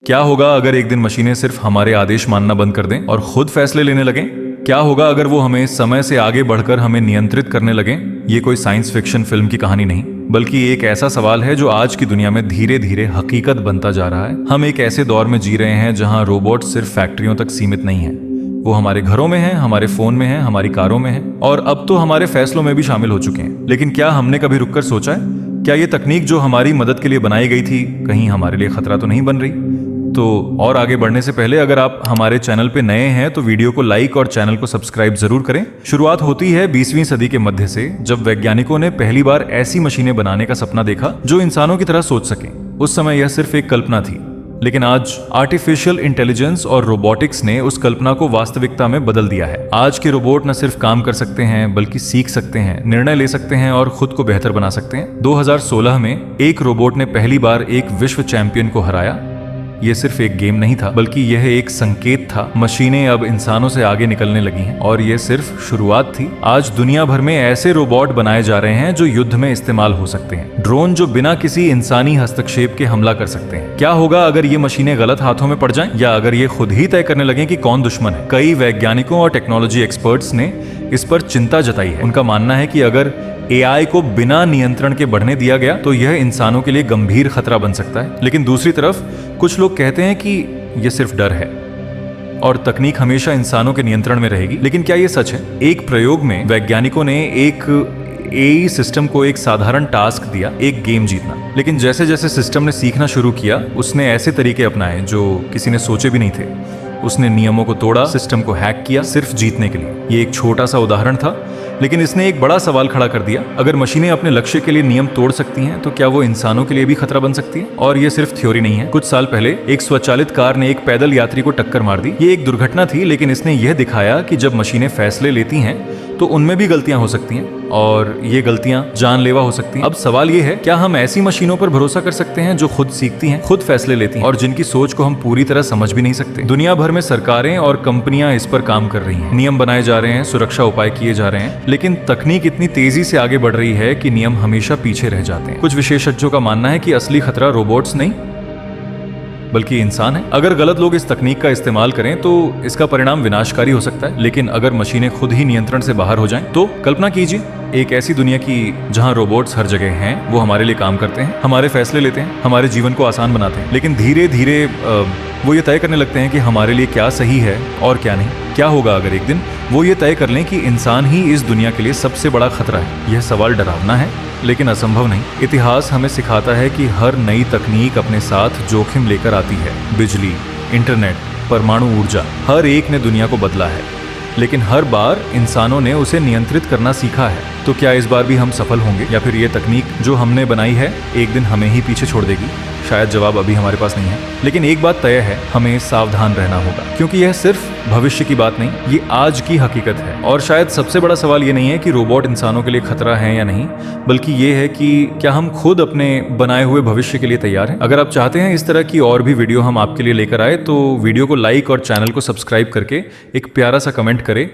क्या होगा अगर एक दिन मशीनें सिर्फ हमारे आदेश मानना बंद कर दें और खुद फैसले लेने लगें? क्या होगा अगर वो हमें समय से आगे बढ़कर हमें नियंत्रित करने लगें? ये कोई साइंस फिक्शन फिल्म की कहानी नहीं, बल्कि एक ऐसा सवाल है जो आज की दुनिया में धीरे धीरे हकीकत बनता जा रहा है। हम एक ऐसे दौर में जी रहे हैं जहां रोबोट सिर्फ फैक्ट्रियों तक सीमित नहीं है। वो हमारे घरों में हैं, हमारे फोन में हैं, हमारी कारों में हैं और अब तो हमारे फैसलों में भी शामिल हो चुके हैं। लेकिन क्या हमने कभी रुककर सोचा है, क्या ये तकनीक जो हमारी मदद के लिए बनाई गई थी कहीं हमारे लिए खतरा तो नहीं बन रही? तो और आगे बढ़ने से पहले अगर आप हमारे चैनल पे नए हैं तो वीडियो को लाइक और चैनल को सब्सक्राइब जरूर करें। शुरुआत होती है 20वीं सदी के मध्य से, जब वैज्ञानिकों ने पहली बार ऐसी मशीनें बनाने का सपना देखा जो इंसानों की तरह सोच सकें। उस समय यह सिर्फ एक कल्पना थी, लेकिन आज आर्टिफिशियल इंटेलिजेंस और रोबोटिक्स ने उस कल्पना को वास्तविकता में बदल दिया है। आज के रोबोट न सिर्फ काम कर सकते हैं बल्कि सीख सकते हैं, निर्णय ले सकते हैं और खुद को बेहतर बना सकते हैं। 2016 में एक रोबोट ने पहली बार एक विश्व चैंपियन को हराया। यह सिर्फ एक गेम नहीं था, बल्कि यह एक संकेत था। मशीनें अब इंसानों से आगे निकलने लगी हैं और यह सिर्फ शुरुआत थी। आज दुनिया भर में ऐसे रोबोट बनाए जा रहे हैं जो युद्ध में इस्तेमाल हो सकते हैं, ड्रोन जो बिना किसी इंसानी हस्तक्षेप के हमला कर सकते हैं। क्या होगा अगर ये मशीनें गलत हाथों में पड़ जाएं, या अगर ये खुद ही तय करने लगें कि कौन दुश्मन है? कई वैज्ञानिकों और टेक्नोलॉजी एक्सपर्ट्स ने इस पर चिंता जताई है। उनका मानना है कि अगर एआई को बिना नियंत्रण के बढ़ने दिया गया तो यह इंसानों के लिए गंभीर खतरा बन सकता है। लेकिन दूसरी तरफ कुछ लोग कहते हैं कि यह सिर्फ डर है और तकनीक हमेशा इंसानों के नियंत्रण में रहेगी। लेकिन क्या यह सच है? एक प्रयोग में वैज्ञानिकों ने एक एआई सिस्टम को एक साधारण टास्क दिया, एक गेम जीतना। लेकिन जैसे जैसे सिस्टम ने सीखना शुरू किया, उसने ऐसे तरीके अपनाए जो किसी ने सोचे भी नहीं थे। उसने नियमों को तोड़ा, सिस्टम को हैक किया सिर्फ जीतने के लिए। ये एक छोटा सा उदाहरण था, लेकिन इसने एक बड़ा सवाल खड़ा कर दिया। अगर मशीनें अपने लक्ष्य के लिए नियम तोड़ सकती हैं, तो क्या वो इंसानों के लिए भी खतरा बन सकती है? और ये सिर्फ थ्योरी नहीं है। कुछ साल पहले एक स्वचालित कार ने एक पैदल यात्री को टक्कर मार दी। ये एक दुर्घटना थी, लेकिन इसने यह दिखाया कि जब मशीनें फैसले लेती हैं तो उनमें भी गलतियां हो सकती हैं और ये गलतियां जानलेवा हो सकती हैं। अब सवाल ये है, क्या हम ऐसी मशीनों पर भरोसा कर सकते हैं जो खुद सीखती हैं, खुद फैसले लेती हैं और जिनकी सोच को हम पूरी तरह समझ भी नहीं सकते? दुनिया भर में सरकारें और कंपनियां इस पर काम कर रही हैं, नियम बनाए जा रहे हैं, सुरक्षा उपाय किए जा रहे हैं, लेकिन तकनीक इतनी तेजी से आगे बढ़ रही है कि नियम हमेशा पीछे रह जाते हैं। कुछ विशेषज्ञों का मानना है कि असली खतरा रोबोट्स नहीं बल्कि इंसान है। अगर गलत लोग इस तकनीक का इस्तेमाल करें तो इसका परिणाम विनाशकारी हो सकता है। लेकिन अगर मशीनें खुद ही नियंत्रण से बाहर हो जाएं, तो कल्पना कीजिए एक ऐसी दुनिया की जहां रोबोट्स हर जगह हैं, वो हमारे लिए काम करते हैं, हमारे फैसले लेते हैं, हमारे जीवन को आसान बनाते हैं, लेकिन धीरे धीरे वो ये तय करने लगते हैं कि हमारे लिए क्या सही है और क्या नहीं। क्या होगा अगर एक दिन वो ये तय कर लें कि इंसान ही इस दुनिया के लिए सबसे बड़ा खतरा है? यह सवाल डरावना है, लेकिन असंभव नहीं। इतिहास हमें सिखाता है कि हर नई तकनीक अपने साथ जोखिम लेकर आती है। बिजली, इंटरनेट, परमाणु ऊर्जा, हर एक ने दुनिया को बदला है, लेकिन हर बार इंसानों ने उसे नियंत्रित करना सीखा है। तो क्या इस बार भी हम सफल होंगे, या फिर ये तकनीक जो हमने बनाई है एक दिन हमें ही पीछे छोड़ देगी? शायद जवाब अभी हमारे पास नहीं है, लेकिन एक बात तय है, हमें सावधान रहना होगा, क्योंकि यह सिर्फ भविष्य की बात नहीं, ये आज की हकीकत है। और शायद सबसे बड़ा सवाल ये नहीं है कि रोबोट इंसानों के लिए खतरा है या नहीं, बल्कि ये है कि क्या हम खुद अपने बनाए हुए भविष्य के लिए तैयार हैं? अगर आप चाहते हैं इस तरह की और भी वीडियो हम आपके लिए लेकर आए, तो वीडियो को लाइक और चैनल को सब्सक्राइब करके एक प्यारा सा कमेंट करें